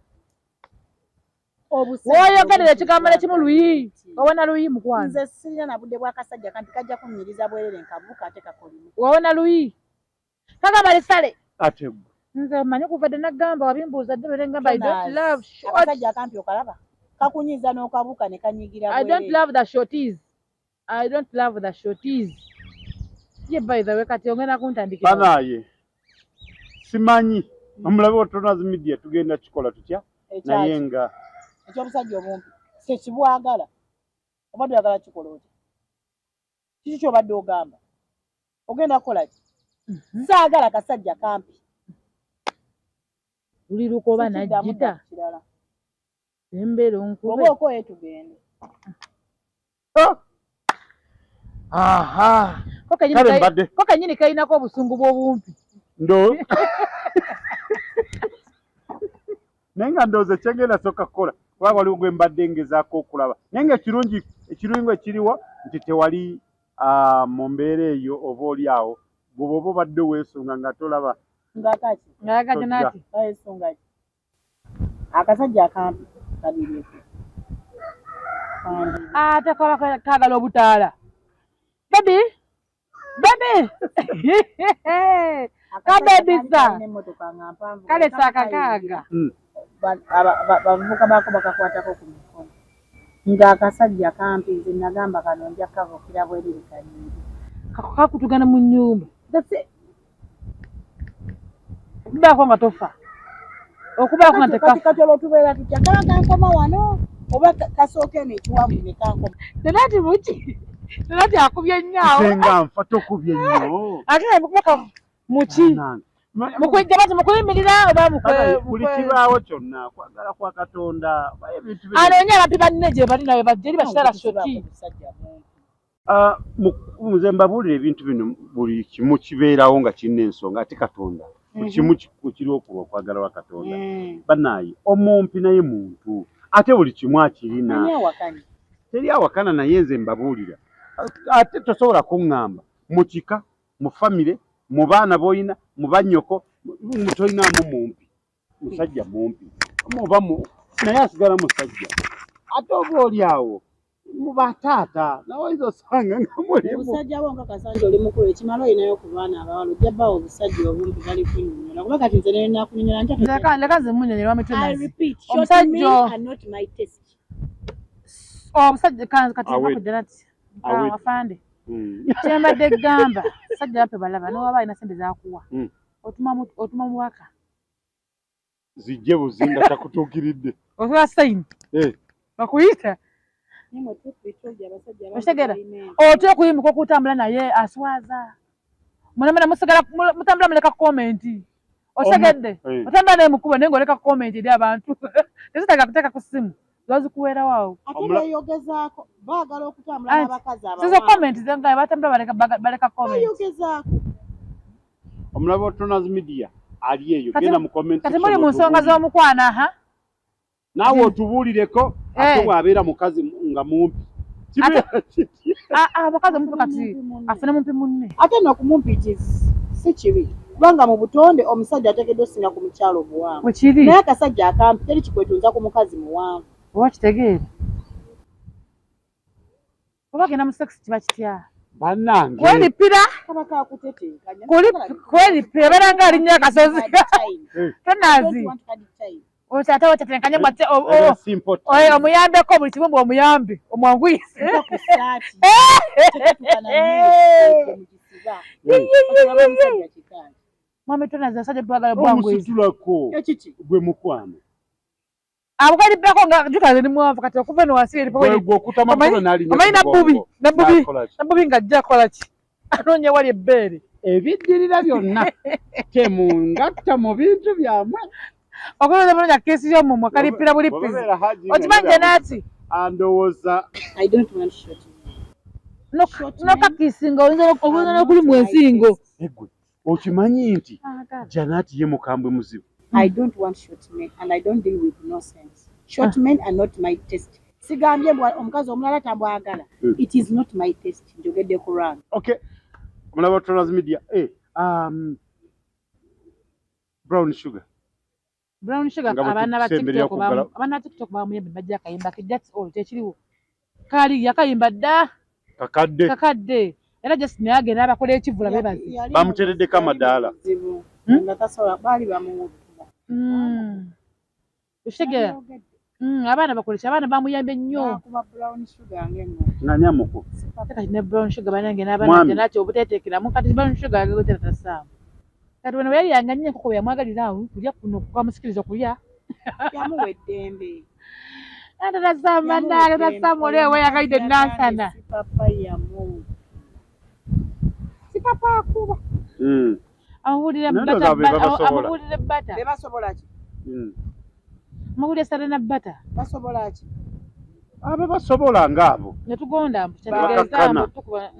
woyogerera ekigambo ekimu luyi wawona luyi mukwano. Nze sirina na budde bw'akasajja kanti kajja kunnyiriza bwerere nkabuuka ate kakolimu wawona luyi kagamba lisale ate nze manyi kuva dde nagamba wabimbuuza dde bere ngamba I don't love short. Akasajja akampi okalaba kakunyiza n'okabuuka ne kanyigira I don't love the shorties. I don't love the shorties. Ye by the way kati ongena kuntandikira. Banaye. Simanyi. Omulabe Otonazi Media tugenda kikola tutya? Naye nga eky'obusajja obumpi. Sekibwagala. Obadde oyagala kikola otya? Kiki ky'obadde ogamba? Ogenda kukola ki? Saagala kasajja kampi. Uli lukoba najjita. Embero nkube. Oba okoye tugende. Aha. Koka nyini kayinako obusungu bw'obumpi. Ndo. Nenga ndoze kyengenda soka kola. Kuba waliwo gwe mbadde ngezaako okulaba. Nenga ekirungi ekiriwo nti tewali mu mbeera eyo oba oli awo bw'oba obadde weesunga nga tolaba. Ngakaki. Ngakaki naati. Weesunga ki. Akasajja akampi kabirieko. Ate kaba kagala obutaala. Baby. Kabebisa. Kale saakakaaga. Bavubuka baako bakakwatako ku mikono. Ng'akasajja kampi nze nagamba kano nja kavukira bwerere kanyingi. Kakutugana mu nnyumba. Okubaako nga tofa. Okubaako nga tekafa. Kati olwotubeera tutya kala kankoma wano oba kasooke n'ekiwamu ne kankoma. Tenati muki. Tenati akubye nnyo. Senga nfa tokubye nnyo. Ate mukubaka muki. Mukwijja bati mukuyimirira oba buli kibaawo kyonna kwagala kwa Katonda. Anoonya abantu banne gye bali nawe bajja eri bakitala shoti. Nze mbabuulira ebintu bino buli kimu kibeerawo nga kirina ensonga ate Katonda buli kimu kiriwo ku okwagala wa Katonda. Bannaaye omumpi naye muntu ate buli kimu akirina. Teri awakana naye nze mbabuulira. Ate tosobola kuŋŋamba mu kika mu famire mu baana boyina mu bannyoko mutoyinaamu mumpi musajja mumpi muba naye asigala musajja ate oba oli awo mu bataata nawe izo osanga nga mulimu omusajja wo nga Kasanja oli mukulu ekimala olinayo ku baana abawala ojja bbaawo obusajja obumpi bali kunnyonnyola kuba kati nze ne nakunnyonnyola leka nze munnyonnyola I repeat short me and not my taste. Omusajja kati akujja nati afande Kyembadde gamba sajja bape balaba n'oba alina sente z'akuwa otuma muwaka zijje buzinga takutuukiridde osobola sayini bakuyita otegera otya okuyimuka okutambula naye aswaza mulemera musigala mutambula muleka komenti osegedde otambula naye mukuba naye ng'oleka komenti eri abantu tezitaga kuteeka ku ssimu lwazikuweerawo awo ate beeyogezaako baagala okutambula n'abakazi abawanvu sizo komenti zengaye batambula baleka komenti beeyogezaako omulabe wa Tronaz Media ali eyo genda mu comment kati muli mu nsonga z'omukwana naawe otubuulireko ate bw'abeera mukazi nga mumpi abakazi omuntu kati afune mumpi munne ate n'okumumpitizi si kibi kubanga mu butonde omusajja ateekeddwa osinga ku mukyalo omuwanvu wekiri naye akasajja akampi teri kikwetunza ku mukazi muwanvu oba kitegeere oba genda mu sekisi kiba kitya bannange kwelipira kabaka akutetenkanya kwelipira beera nga alinnya akasozi tonazi ate wetetenkanye mwate omuyambeko buli kimu omuyambe omwanguyise mwami tonazi asajja twagala bwanguyise omusitulako gwe mukwano abugalibbako nga jukaze ni mwavu kati okuva eno wansi omanyi nabbubi ng'ajja akola ki anoonya wali ebbeere ebiddirira byonna temungatta mu bintu byamwe okuloza bulungi keesi y'omumwa kalippira bulippizi okimanyi Janati andowooza nokakiisinga oyinza n'okuli mu ensingo okimanyi nti Janati ye mukambwe muzibu I don't want short men and I don't deal with nonsense. Short men are not my taste. Sigambye omukazi omulala tambwagala. It is not my taste. Njogedde ku run. Okay. Omulaba wa Tronaz Media. Brown Sugar. Abaana ba TikTok bamuyembe bajja akayimba ke that's all tekiriwo. Kali yakayimba dda. Kakadde. Era just naye agenda abakola ekivula bebazi. Bamutereddeko amadaala. Ngatasobola baali bamuwuddula. Oshegera abaana bakolesa abaana bamuyambe nnyo nani amuku kati ne brown sugar banange n'abaana Janati obuteteekeramu kati brown sugar agagotera tasaamu kati wano yali yanganye nkoko yamwagalira awo kulya kuno kwamusikiriza okulya yamuweddembe ate tasamba naage tasamba olewe yakaide nansana si papa akuba amawulire bata bebasobola ki amawulire Serena bata basobola ki abo basobola ngaabo netugonda kyategeeza tukuba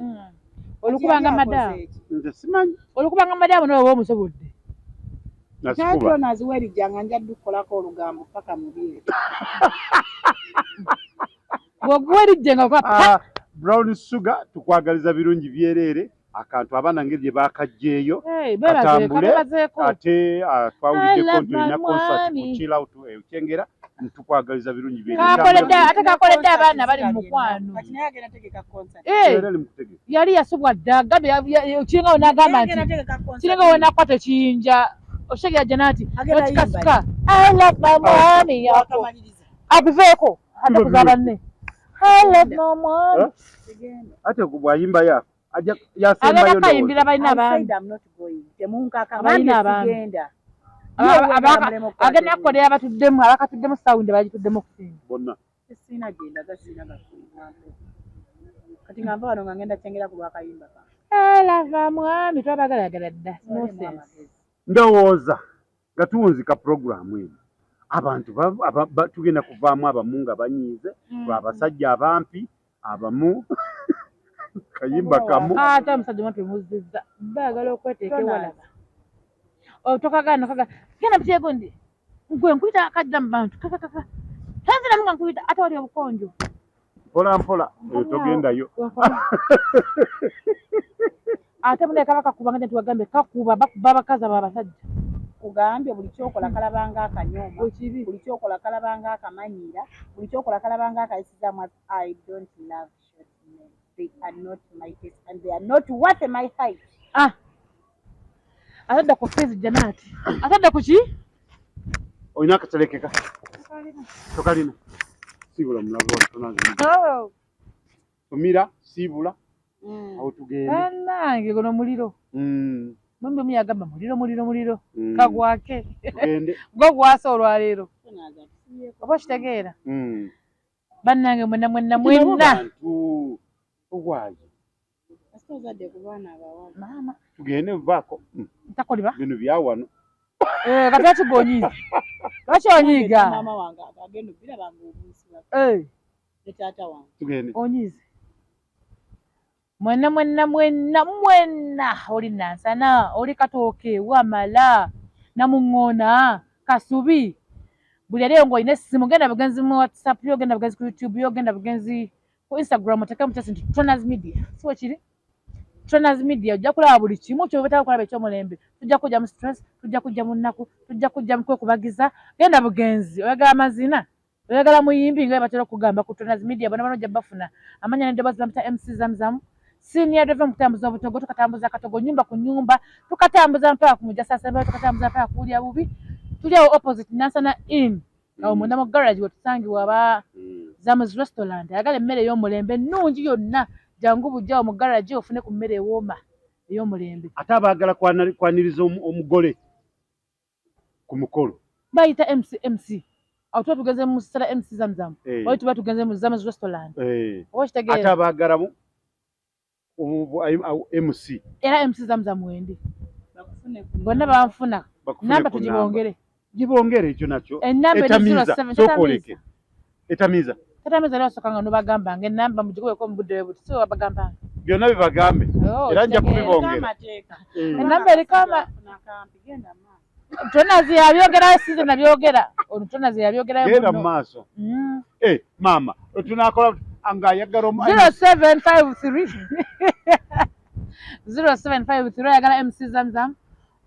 olukubanga madaamu nze simanyi olukubanga madaamu nawe omusobodde nakyo naziwerijjanga njadde okukolako olugambo paka mubiri bwoguwerijjenga Brown Sugar tukwagaliza birungi byereere akantu abaana ngeri gye baakajjeeyo katambule ate twawuliddeko nti olina concert ku chill out Kyengera tukwagaliza birungi ate kakoledde abaana bali mu mukwano yali yasubwa dda gambe kiringawo n'agamba nti kiringawo nakwata kiyinja oshegera Janati okikasuka I love my mommy akuveeko ate kuza banne I love my mommy ate bw'ayimba yaako agenda kayimbira balina abaami agenda kukolera abatuddemu abakatuddemu sawundi bagituddemu okusinga bonna kati nga nva wano nga ngenda kyengera ku lwakayimba lava mwami twabagalagala dda ndowooza nga tuwunzika puroguramu eno abantu tugenda kuvaamu abamu nga banyiize abasajja abampi abamu kayimba kamu ate omusajja omumpi muzizza baagala okweteeka ewalaba tokagana genda mutyego ndi gwe nkuyita akajja mu bantu tanziramu nga nkuyita ate wali obukonjo mpola mpola togendayo ate munaye kaba kakubanga nti wagambe kakuba bakuba abakazi abo abasajja kugambye buli kyokola kalabanga akanyoma buli kyokola kalabanga akamanyiira buli kyokola kalabanga akayisizaamu I don't love short men. They are not my taste and they are not worth my height. Atadda ku face Janati. Atadda ku ki? Oyina akaterekeka. Tokalina. Sibula mulabo Tronaz. Tumira sibula awo tugende nange gono muliro mumbe muyagamba muliro kagwake gwo gwasa olwaleero oba kitegeera bannange mwenna ogwaje maama tugende vaako ntakoliba bino byawano kati bakigonyiiza lwaki onyiiga tugende onyiize mwenna oli Nansana oli Katooke Wamala Namuŋŋoona Kasubi buli aliyo ng'olina essimu genda bugenzi mu WhatsApp yogenda bugenzi ku YouTube yogenda bugenzi ku Instagram oteka mutasi nti Tronaz Media siwe kiri Tronaz Media ojja kulaba buli kimu ky'obetaaga okulaba eky'omulembe tujja kujja mu stress tujja kujja mu nnaku tujja kujja mu kwekubagiza genda bugenzi oyagala amazina oyagala muyimbi nga batera okugamba ku Tronaz Media bonna ojja bafuna amanya n'eddoboozi bamuta MC Zamzam senior driver mukutambuza obutogo tukatambuza katogo nyumba ku nyumba tukatambuza mpaka ku Mujasasa tukatambuza mpaka ku Lya Bubi tuli awo opposite Nansana Inn awo munda mu garage wetusangiwa aba Zam's Restaurant ayagala emmere ey'omulembe ennungi yonna jangu bujjawo mu garage ofune ku mmere ewooma ey'omulembe ate abaagala kwaniriza omugole ku mukolo bayita MC awo tuba tugenze mu sala MC Zamzam oyo tuba tugenze mu Zam's Restaurant oba kitegeera ate abaagala MC era MC Zamzam wendi bonna banfuna namba tugibongere ekyo nakyo etamiza leo sokanga nobagamba nga enamba mugikuweko mu budde buti so babagamba byonna bibagambe era nja kubibongera enamba erikama Tronaz yabyogera size nabyogera Tronaz yabyogera genda mu maaso maama tunakola anga yagala 0753 yagala MC Zamzam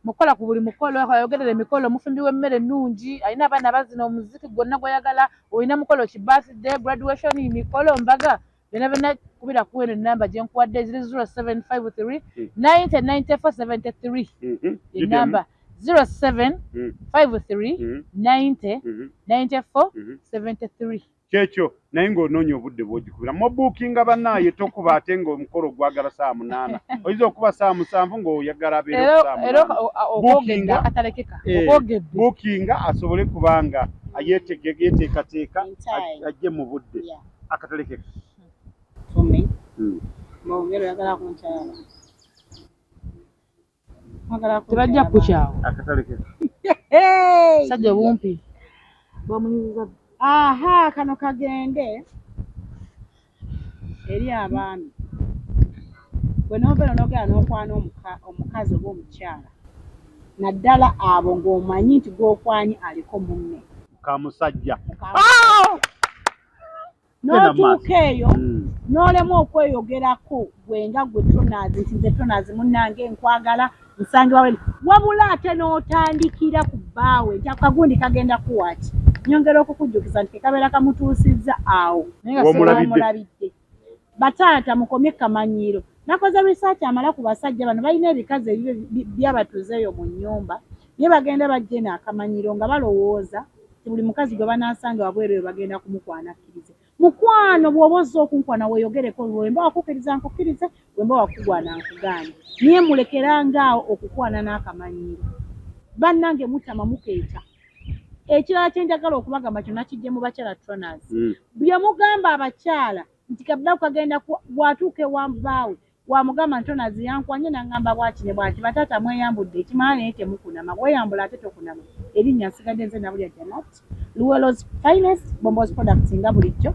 mukola ku buli mukolo ayogerera emikolo mufumbi w'emmere ennungi alina abaana bazina omuziki gwonna gwayagala olina mukolo ki birthday graduation mikolo mbaga byonna kubira kuweno enamba gye nkuwadde ziri 0753 909473 enamba 0753 909473 kyekyo naye ng'onoonya obudde bw'ogikubira mobuukinga bannaaye tokuba ate ng'omukolo gwagala saa 8 oyinza okuba saa 7 ng'oyagala abeere buukinga asobole kubanga yeteekateeka ajje mu budde akatalekeka tebajja kukyawo akatalekeka sajja bumpi bamunyiza aha kano kagende eri abaami bwe nobeera n'ogera n'okwana omukazi oba omukyala naddala abo ng'omanyi nti gw'okwanye aliko munne kamusajja n'otuuka eyo n'olemu okweyogerako gwenga gwe Tronaz nti nze Tronaz munnange nkwagala nsangibwa wabula ate n'otandikira ku bbaawe nti akagundi kagenda kuwaki nyongera okukujjukiza nti kabeera kamutuusizza awo omulabidde bataata mukomye kamanyiiro nakoze research amala ku basajja bano balina ebikazi byabatuze eyo mu nnyumba ye bagenda bajje n'akamanyiiro nga balowooza ti buli mukazi gwe banaasanga wabweru eyo bagenda kumukwana akkirize mukwano bw'oba ozza okunkwana weeyogereko wemba wakukkiriza nkukkirize wemba wakugwana nkugaane niye mulekerangaawo okukwana n'akamanyiiro bannange mutama mukeeta ekirala kyenjagala okubagamba kyonna kijje mu bakyala Tronaz bye mugamba abakyala nti kabulaku kagenda bwatuuka ewambaawe wamugamba Tronaz yankwanye nangamba bwaki ne bwaki bataata mweyambudde ekimala naye temukunama weyambula ate tokunama erinnya nsigadde nze nabulya Janat Luwelo's finest Bombos products nga bulijjo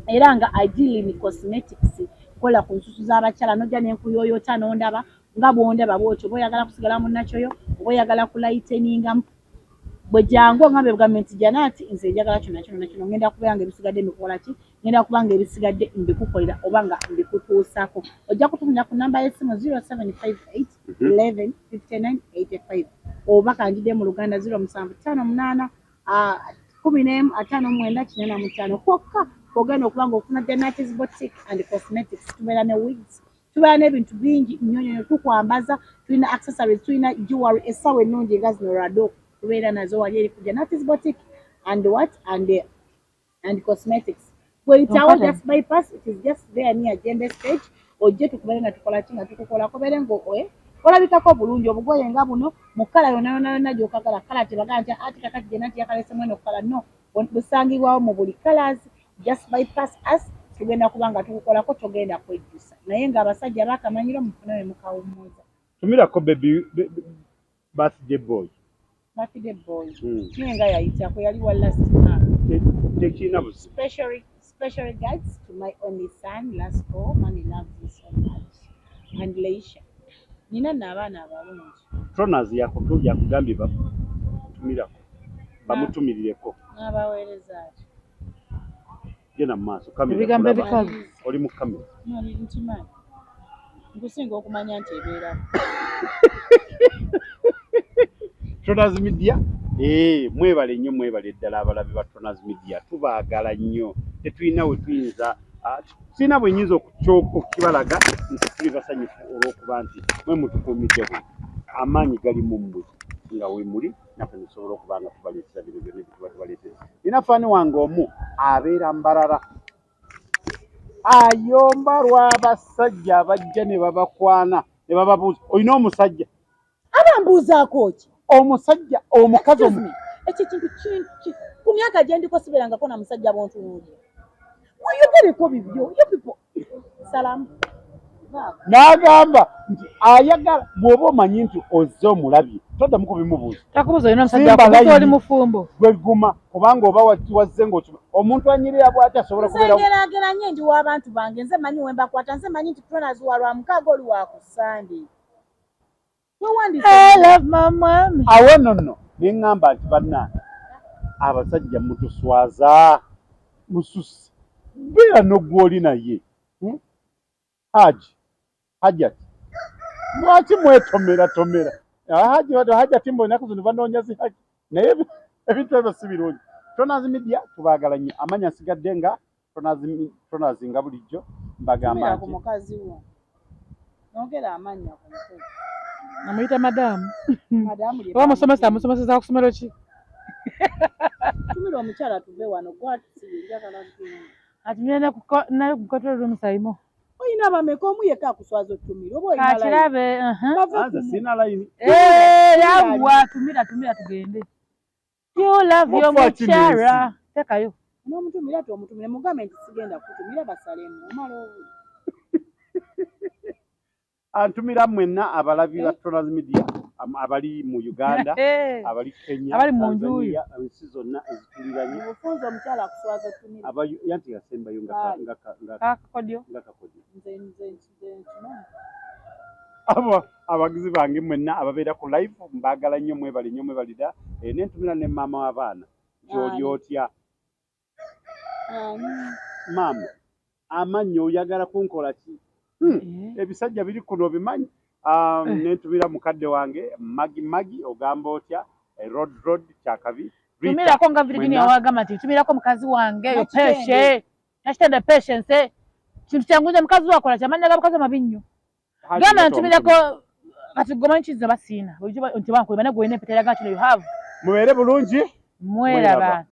era nga ideally cosmetics kola ku nsusu z'abakyala nojja n'enkuyooyoota n'ondaba nga bw'ondaba bw'otyo oba oyagala kusigala mu nakyoyo oba oyagala kulayiteninga bwe jangu ngambe gavumenti Janat nze njagala kyonna kino ngenda kubanga ebisigadde mbikola ki ngenda kubanga ebisigadde mbikukolera oba nga mbikutuusako ojja kutumira ku namba y'essimu 0758 11 59 85 oba kanjidde mu Luganda 0758 11 kwokka ogenda okubanga ofuna Janat's Boutique and Cosmetics tubeera ne wigs tubeera n'ebintu bingi nnyonyonyo tukwambaza tulina accessories tulina jewelry essawa ennungi nga zino rado tubeera nazo wali eri ku Janat's Boutique and cosmetics. Wait, just bypass. It is just there near Jembe stage. ojje tukubale nga tukola kinga tukukola kobere ngo olabikako bulungi obugoye nga buno mu kkala yonna gy'okagala kkala tebagaa nti ati kakati gye nati yakalese mweno kkala no busangibwawo mu buli colors just bypass us tugenda kuba nga tukukolako togenda kwejjusa naye ng'abasajja baakamanyiro mufune we mukawummuza tumirako baby birthday boy naye nga yayitako yali wa last month tekirina buzibu special regards to my only son Lasco mommy loves you so much and Leisha nina n'abaana abalungi Tronaz yakugambye tumirako bamutumirireko n'abaweereza ati genda mu maaso ebigambo ebikalu oli mu kamera ntimanyi nkusinga okumanya nti ebeera Tronaz Media mwebale nnyo mwebale ddala abalabi ba Tronaz Media tubaagala nnyo tetulina we tuyinza sina bwe nyinza okukibalaga nti tuli basanyufu olw'okuba nti mwe mutukuumiddeho amaanyi gali mu mmwe nga we muli naffe tusobola okuba nga tubaleetera bino byonna bye tuba tubaleetera nina faani wange omu abeera mbalala ayomba lw'abasajja abajja ne babakwana ne bababuuza olina omusajja abambuuzaako ki omusajja omukazi ekyo kintu ku myaka gye ndiko siberangako na musajja bontunuulira weyogereko bibyo yo pipo salamu n'agamba nti ayagala bw'oba omanyi nti ozze omulabye toddamu kubimubuuza takubuuza olina omusajja akubuuza oli mufumbo gweguma kubanga oba wazze ng'okiba omuntu anyirira bw'ati asobola kubeera ngeraageranye ndi w'abantu bange nze manyi we mbakwata nze manyi nti Tronaz wa lwa mukaaga oli wa ku Sunday awo nonno ne ŋŋamba nti bannange abasajja mutuswaza mususi beera n'ogw'oli naye Hajati lwaki mwetomera Hajati mbo ennaku zino banoonya zi Haji naye ebintu ebyo si birungi Tronaz Media tubaagala nnyo amanya nsigadde nga Tronaz nga bulijjo mbagamba nti mukazi wo nogera amanya ku mukazi amuyita madamu oba musomesa amusomeseza ku ssomero ki tumira omukyala tuve wano gwatisiinjagala atumire naye ku kotero lw'omusayimo oyina bameka omu yekka akuswaza otumira oba kakirabe sina layini yawwa tumira tugende you love yo mukyala tekayo n'omutumira tomutumire mugambe nti sigenda kutumira basalemu omala obu antumira mwenna abalabi ba Tronaz Media abali mu Uganda abali Kenya abali mu njuyi ensi zonna ezituliranye obufunza omukyala akuswaza otumira yanti yasembayo nga kakodyo abo abagizi bange mwenna ababeera ku live mbagala nnyo mwebali nnyo mwebalida nentumira ne maama w'abaana gy'oli otya maama amannya oyagala kunkola ki ebisajja biri kuno bimanyi nentumira mukadde wange magi ogamba otya rod kyakabi tumirako nga Virginia wagamba nti tumirako mukazi wange yo peshe nakitende patience kintu kyangunja mukazi wakola kyamanya ga mukazi amabinnyo gamba ntumirako kati gomanyi kiza basiina nti bankolimane gwena empeta yaga kino you have mubeere bulungi mweraba